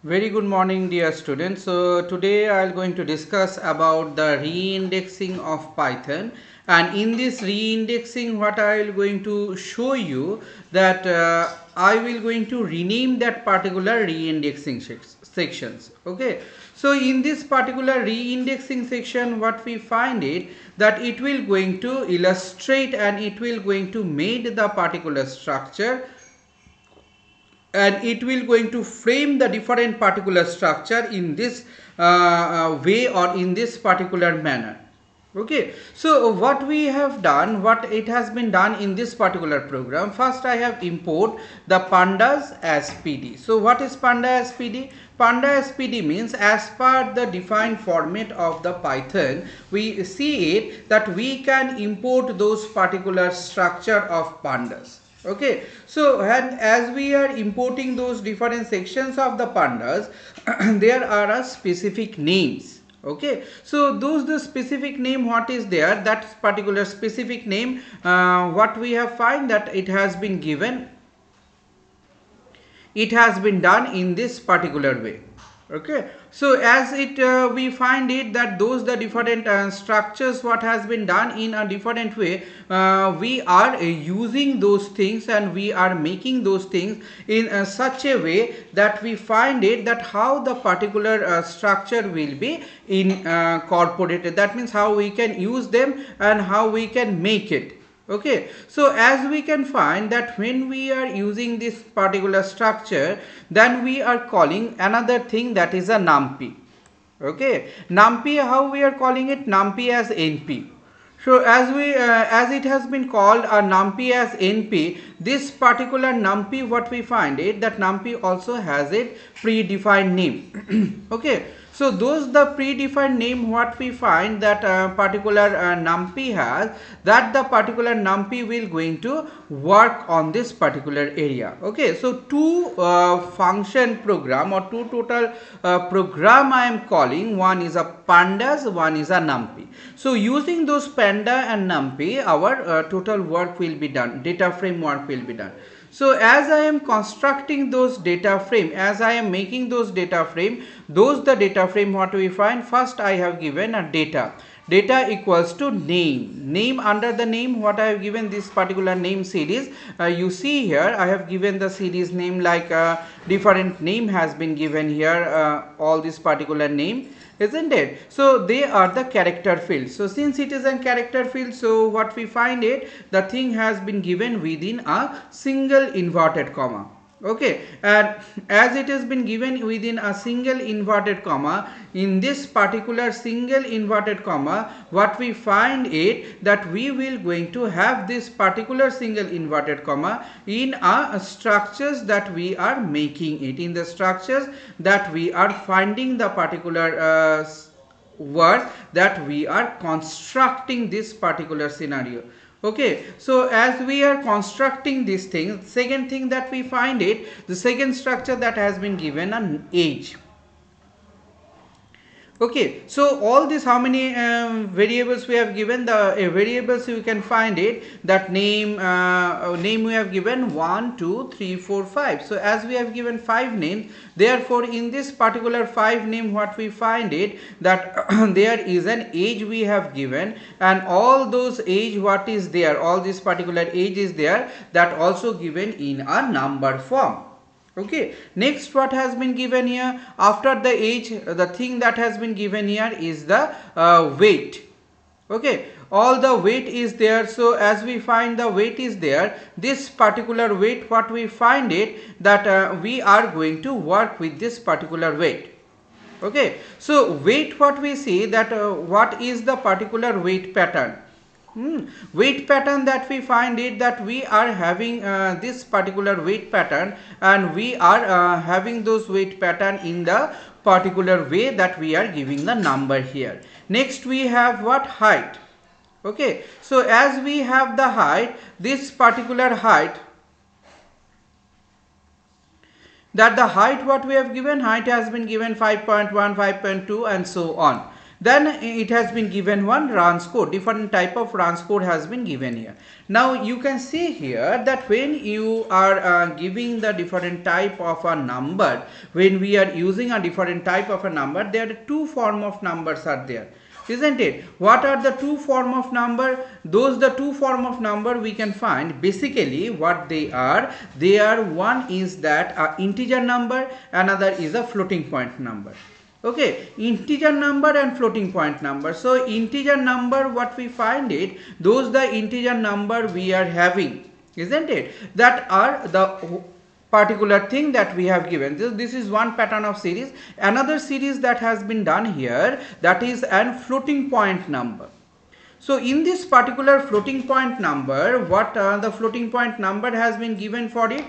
Very good morning, dear students. So today I am going to discuss about the reindexing of Python, and in this reindexing what I will going to show you that I will going to rename that particular reindexing sections. Okay, so in this particular reindexing section what we find it that it will going to illustrate and it will going to make the particular structure, and it will going to frame the different particular structure in this way or in this particular manner. Okay, so what we have done, what it has been done in this particular program, first I have import the pandas as pd. So what is panda as pd? Panda as pd means as per the defined format of the Python, we see it that we can import those particular structure of pandas. Okay, so and as we are importing those different sections of the pandas there are a specific names. Okay, so those the specific name what is there, that particular specific name what we have find that it has been given, it has been done in this particular way. Okay, so as it we find it that those the different structures what has been done in a different way, we are using those things and we are making those things in such a way that we find it that how the particular structure will be incorporated, that means how we can use them and how we can make it. Okay, so as we can find that when we are using this particular structure, then we are calling another thing, that is a numpy. Okay, numpy, how we are calling it? Numpy as np. So as we as it has been called a numpy as np, this particular numpy what we find it that numpy also has a predefined name. Okay, so those the predefined name what we find that particular numpy has, that the particular numpy will going to work on this particular area. Okay, so two function program or two total program I am calling, one is a pandas, one is a numpy. So using those panda and numpy our total work will be done, data frame work will be done. So as I am constructing those data frame, as I am making those data frame, those the data frame what we find, first I have given a data equals to name. Under the name what I have given this particular name series, you see here I have given the series name like different name has been given here, all this particular name, isn't it? So they are the character field. So since it is a character field, so what we find it, the thing has been given within a single inverted comma. Okay, and as it has been given within a single inverted comma, in this particular single inverted comma what we find it that we will going to have this particular single inverted comma in a structures that we are making it, in the structures that we are finding the particular word that we are constructing this particular scenario. Okay, so as we are constructing this thing, second thing that we find it, the second structure that has been given an age. Okay, so all this, how many variables we have given, the variables you can find it, that name we have given 1 2 3 4 5. So as we have given 5 names, therefore in this particular 5 name what we find it that there is an age we have given, and all those age what is there, all this particular age is there, that also given in a number form. Okay, next what has been given here after the age, the thing that has been given here is the weight. Okay, all the weight is there. So as we find the weight is there, this particular weight what we find it that we are going to work with this particular weight. Okay, so weight what we see that what is the particular weight pattern. Weight pattern that we find it that we are having this particular weight pattern, and we are having those weight pattern in the particular way that we are giving the number here. Next we have what? Height. Okay, so as we have the height, this particular height, that the height what we have given, height has been given 5.1, 5.2 and so on. then it has been given one runs code, different type of runs code has been given here. Now you can see here that when you are giving the different type of a number, when we are using a different type of a number, there are two form of numbers are there, isn't it? What are the two form of number? Those the two form of number we can find basically what they are. One is that integer number, another is a floating point number. Okay, integer number and floating point number. So integer number, what we find it, those the integer number we are having, isn't it, that are the particular thing that we have given. This is one pattern of series. Another series that has been done here, that is an floating point number. So in this particular floating point number, what the floating point number has been given for it,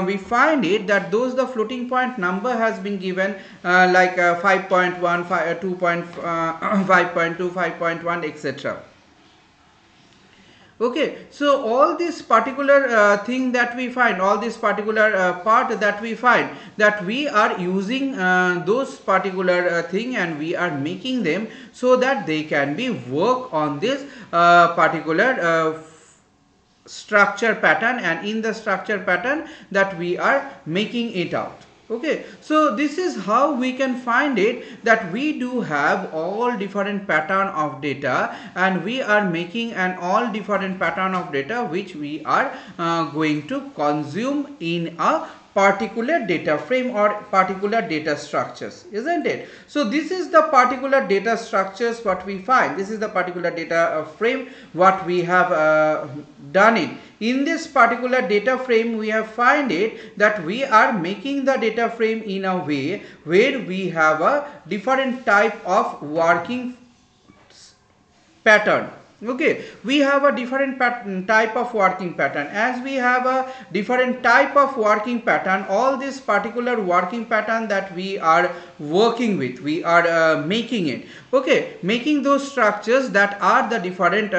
we find it that those the floating point number has been given like 5.1, 2.5.2, 5.1, etc. Okay, so all this particular thing that we find, all this particular part that we find, that we are using those particular thing and we are making them so that they can be work on this particular structure pattern, and in the structure pattern that we are making it out. Okay, so this is how we can find it, that we do have all different pattern of data and we are making an all different pattern of data which we are going to consume in a particular data frame or particular data structures, isn't it? So this is the particular data structures what we find. This is the particular data frame what we have done it. In this particular data frame we have find it that we are making the data frame in a way where we have a different type of working pattern. Okay, we have a different type of working pattern. As we have a different type of working pattern, all this particular working pattern that we are working with, we are making it. Okay, making those structures that are the different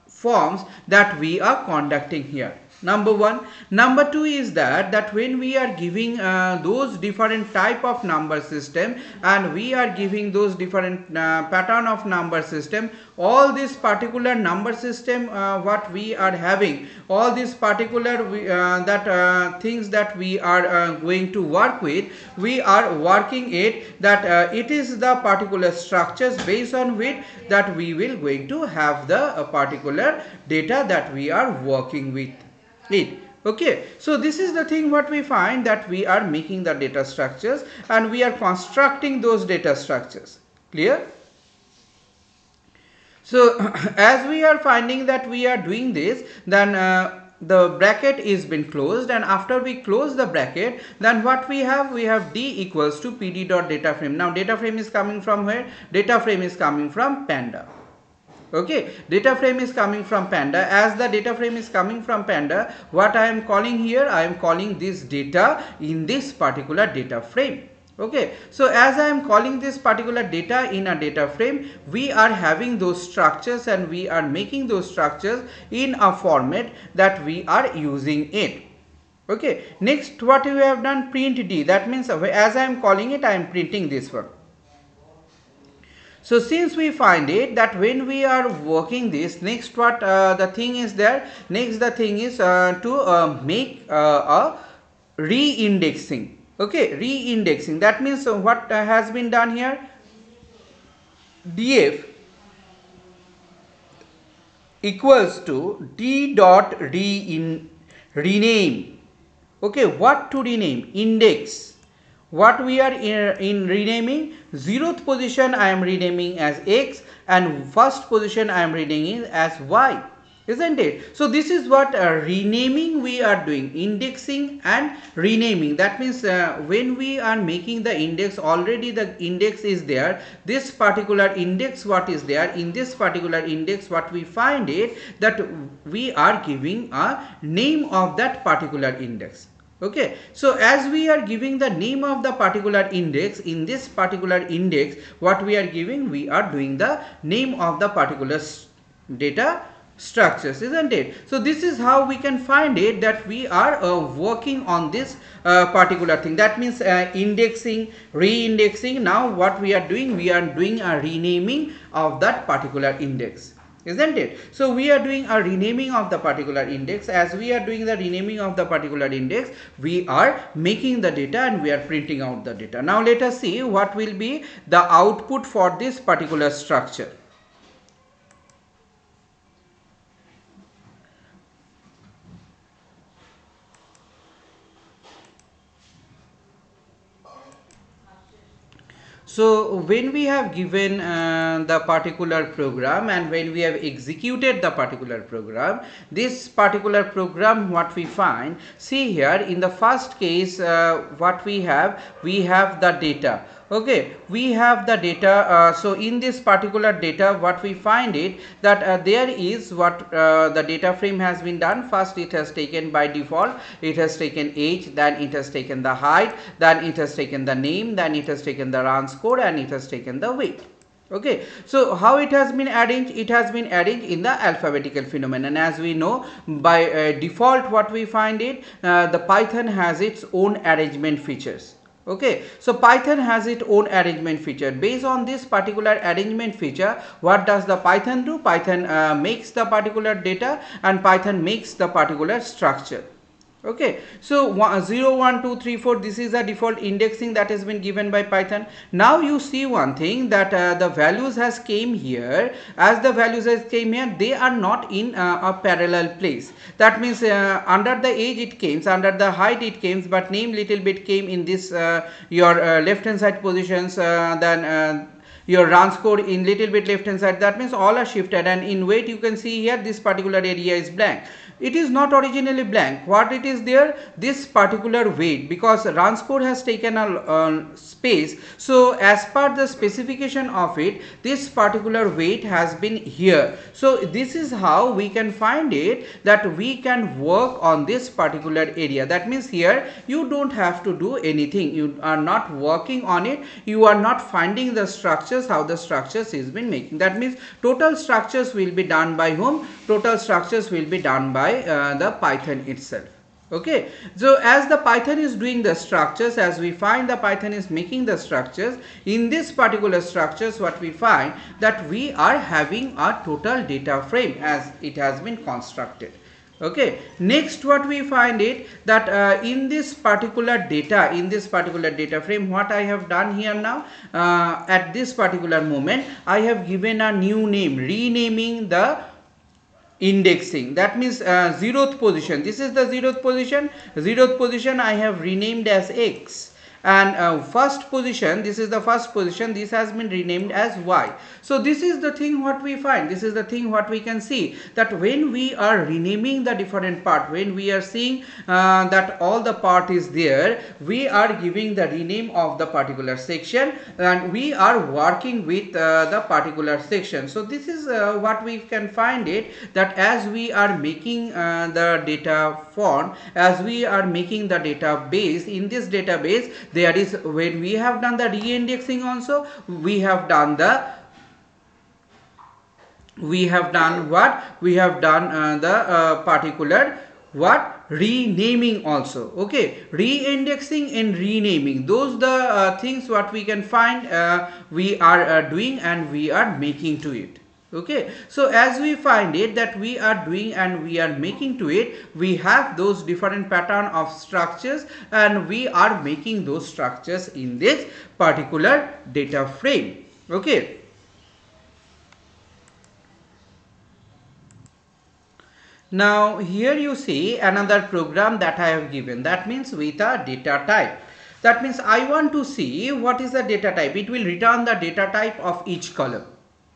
forms that we are conducting here. Number one. Number two is that when we are giving those different type of number system and we are giving those different pattern of number system, all this particular number system what we are having, all these particular things that we are going to work with, we are working it that it is the particular structures based on which that we will going to have the particular data that we are working with it. Okay, so this is the thing what we find, that we are making the data structures and we are constructing those data structures. Clear? So as we are finding that we are doing this, then the bracket is been closed, and after we close the bracket, then what we have d equals to pd dot data frame. Now data frame is coming from where? Data frame is coming from Panda. Okay, data frame is coming from Panda. As the data frame is coming from Panda, what I am calling here, I am calling this data in this particular data frame. Okay, so as I am calling this particular data in a data frame, we are having those structures and we are making those structures in a format that we are using it. Okay, next what we have done, print d. That means as I am calling it, I am printing this one. So since we find it that when we are working this, next what the thing is there, next the thing is to make a reindexing. Okay, reindexing. That means what has been done here, df equals to d dot rename. Okay, what to rename? Index. What we are in renaming, 0th position I am renaming as x and first position I am renaming as y, isn't it? So this is what renaming we are doing, indexing and renaming. That means when we are making the index, already the index is there. This particular index what is there, in this particular index what we find it, that we are giving a name of that particular index. Okay, so as we are giving the name of the particular index, in this particular index what we are giving, we are doing the name of the particular data structures, isn't it? So this is how we can find it, that we are working on this particular thing. That means indexing, re-indexing. Now what we are doing, we are doing a renaming of that particular index, isn't it? So we are doing a renaming of the particular index. As we are doing the renaming of the particular index, we are making the data and we are printing out the data. Now let us see what will be the output for this particular structure. So when we have given the particular program and when we have executed the particular program, this particular program, what we find, see here in the first case, what we have the data. Okay, we have the data. So in this particular data, what we find it, that there is what the data frame has been done. First it has taken, by default it has taken age, then it has taken the height, then it has taken the name, then it has taken the run score, and it has taken the weight. Okay, so how it has been arranged? It has been arranged in the alphabetical phenomenon. As we know, by default what we find it, the Python has its own arrangement features. Okay, so Python has its own arrangement feature. Based on this particular arrangement feature, what does the Python do? Python makes the particular data, and Python makes the particular structure. Okay, so 0 1 2 3 4, this is the default indexing that has been given by Python. Now you see one thing, that the values has came here. As the values has came here, they are not in a parallel place. That means under the age it came, under the height it came, but name little bit came in this your left hand side positions, then your run score in little bit left hand side. That means all are shifted, and in weight you can see here this particular area is blank. It is not originally blank. What it is there? This particular weight, because run score has taken a space. So as per the specification of it, this particular weight has been here. So this is how we can find it, that we can work on this particular area. That means here you don't have to do anything. You are not working on it. You are not finding the structures, how the structures is been making. That means total structures will be done by whom? Total structures will be done by the Python itself. Okay, so as the Python is doing the structures, as we find the Python is making the structures, in this particular structures what we find, that we are having a total data frame as it has been constructed. Okay, next what we find it, that in this particular data frame, what I have done here now, at this particular moment I have given a new name, renaming the indexing. That means 0th position, this is the 0th position I have renamed as X, and first position, this is the first position, this has been renamed as Y. So this is the thing what we find, this is the thing what we can see, that when we are renaming the different part, when we are seeing that all the part is there, we are giving the rename of the particular section, and we are working with the particular section. So this is what we can find it, that as we are making the data font, as we are making the database, in this database there is, when we have done the re-indexing also, we have done the particular renaming also. Okay, re-indexing and renaming, those the things what we can find we are doing and we are making to it. Okay, so as we find it, that we are doing and we are making to it, we have those different pattern of structures, and we are making those structures in this particular data frame. Okay, now here you see another program that I have given, that means with a data type. That means I want to see what is the data type. It will return the data type of each column.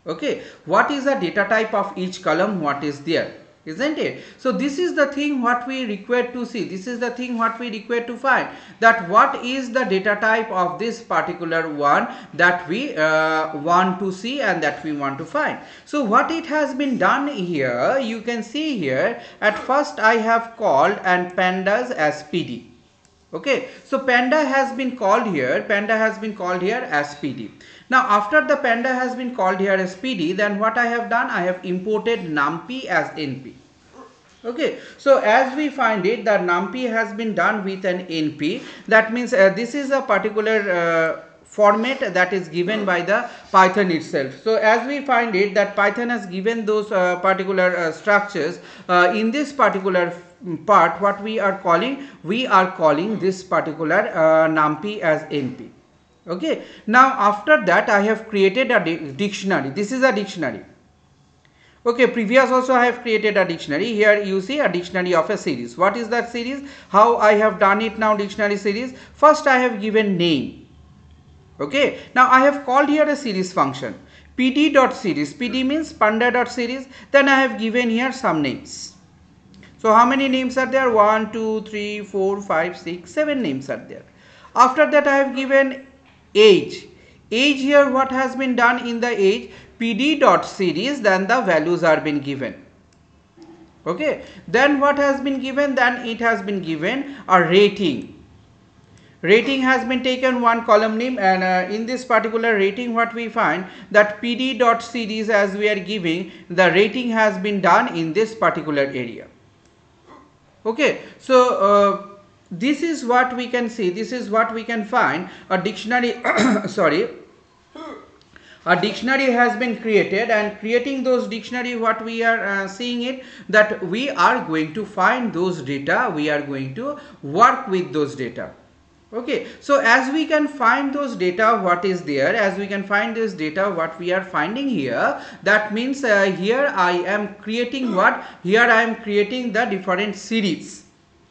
Okay, what is the data type of each column, what is there, isn't it? So this is the thing what we require to see, this is the thing what we require to find, that what is the data type of this particular one that we want to see and that we want to find. So what it has been done here, you can see here, at first I have called and pandas as PD. Okay, so Panda has been called here, as PD. Now after the Panda has been called here as PD, then what I have done, I have imported numpy as NP. Okay, so as we find it, the numpy has been done with an NP. That means this is a particular format that is given by the Python itself. So as we find it, that Python has given those particular structures in this particular part. What we are calling this particular numpy as NP. Okay, now after that I have created a dictionary. This is a dictionary. Okay, previous also I have created a dictionary. Here you see a dictionary of a series. What is that series? How I have done it now, dictionary series? First I have given name. Okay, now I have called here a series function. pd.series. pd means panda.series. Then I have given here some names. So how many names are there? 1, 2, 3, 4, 5, 6, 7 names are there. After that I have given age. Age here, what has been done in the age? pd.series, then the values are been given. Okay, then what has been given? Then it has been given a rating. Rating has been taken one column name, and in this particular rating what we find that pd.series, as we are giving, the rating has been done in this particular area. Okay, so this is what we can see, this is what we can find. A dictionary sorry, a dictionary has been created, and creating those dictionary, what we are seeing it, that we are going to find those data, we are going to work with those data. Okay, so as we can find those data, what is there, as we can find this data, what we are finding here, that means here I am creating what, here I am creating the different series.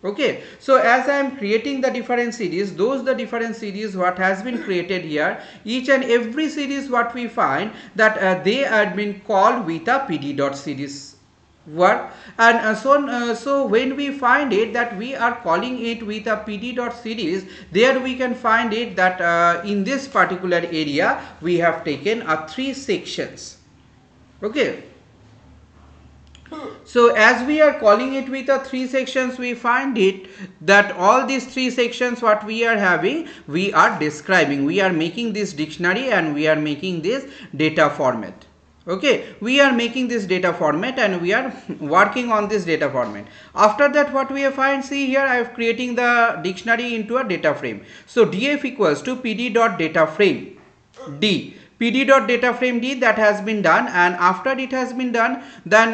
Okay, so as I am creating the different series, the different series what has been created here, each and every series what we find that they are been called with a pd.series work, and so when we find it that we are calling it with a pd.series, there we can find it that in this particular area we have taken 3 sections. Okay, so as we are calling it with a 3 sections, we find it that all these 3 sections what we are having, we are describing, we are making this dictionary, and we are making this data format. Okay, we are making this data format, and we are working on this data format. After that what we have find, see here I have creating the dictionary into a data frame. So df equals to pd.dataframe d, pd.dataframe d, that has been done, and after it has been done, then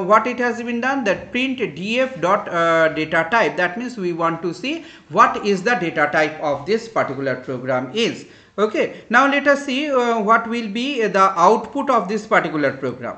what it has been done, that print df.data type. That means we want to see what is the data type of this particular program is. Okay, now let us see what will be the output of this particular program.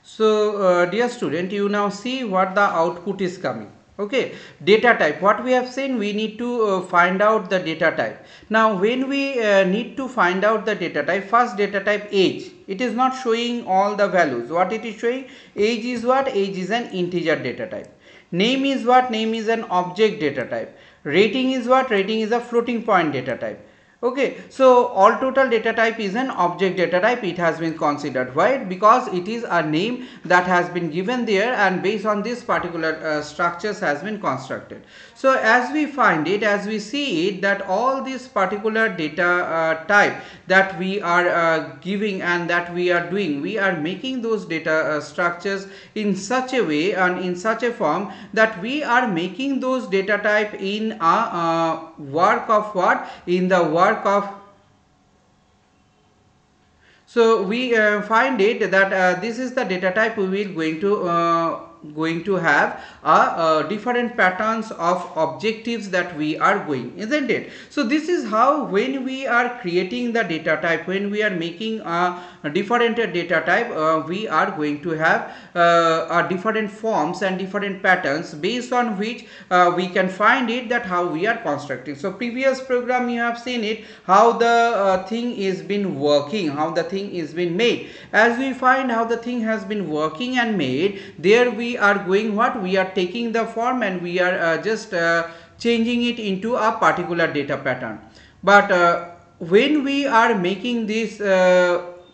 So dear student, you now see what the output is coming. Okay, data type, what we have seen, we need to find out the data type. Now when we need to find out the data type, first data type age, it is not showing all the values. What it is showing? Age is what? Age is an integer data type. Name is what? Name is an object data type. Rating is what? Rating is a floating point data type. Okay, so all total data type is an object data type. It has been considered. Why? Because it is a name that has been given there, and based on this particular structures has been constructed. So as we find it, as we see it, that all this particular data type that we are giving and that we are doing, we are making those data structures in such a way and in such a form that we are making those data type in a work of what? In the work of, so we find it that this is the data type we will going to have different patterns of objectives that we are going, isn't it? So this is how, when we are creating the data type, when we are making a different data type, we are going to have different forms and different patterns, based on which we can find it that how we are constructing. So previous program you have seen it, how the thing is been working, how the thing is been made. As we find how the thing has been working and made, there we are going what? We are taking the form and we are just changing it into a particular data pattern. But when we are making this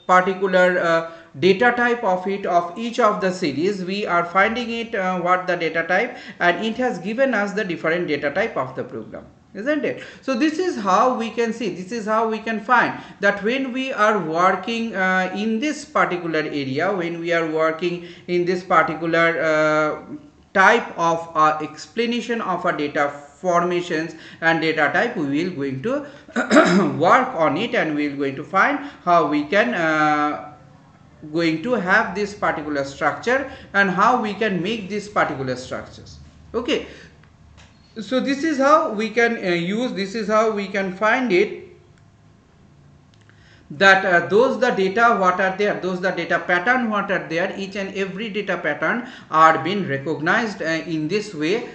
particular data type of it, of each of the series. We are finding it what the data type, and it has given us the different data type of the program, isn't it? So this is how we can see, this is how we can find that when we are working in this particular area, when we are working in this particular type of explanation of a data formations and data type, we will going to work on it, and we will going to find how we can going to have this particular structure and how we can make these particular structures. Okay, so this is how we can use, this is how we can find it, that those the data what are there, those the data pattern what are there, each and every data pattern are being recognized in this way.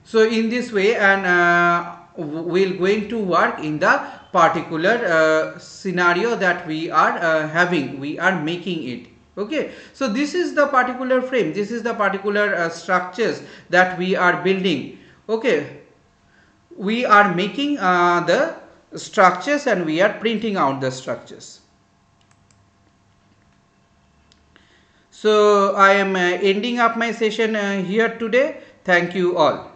So in this way, and we'll going to work in the particular scenario that we are having, we are making it. Okay, so this is the particular frame, this is the particular structures that we are building. Okay, we are making the structures and we are printing out the structures. So I am ending up my session here today. Thank you all.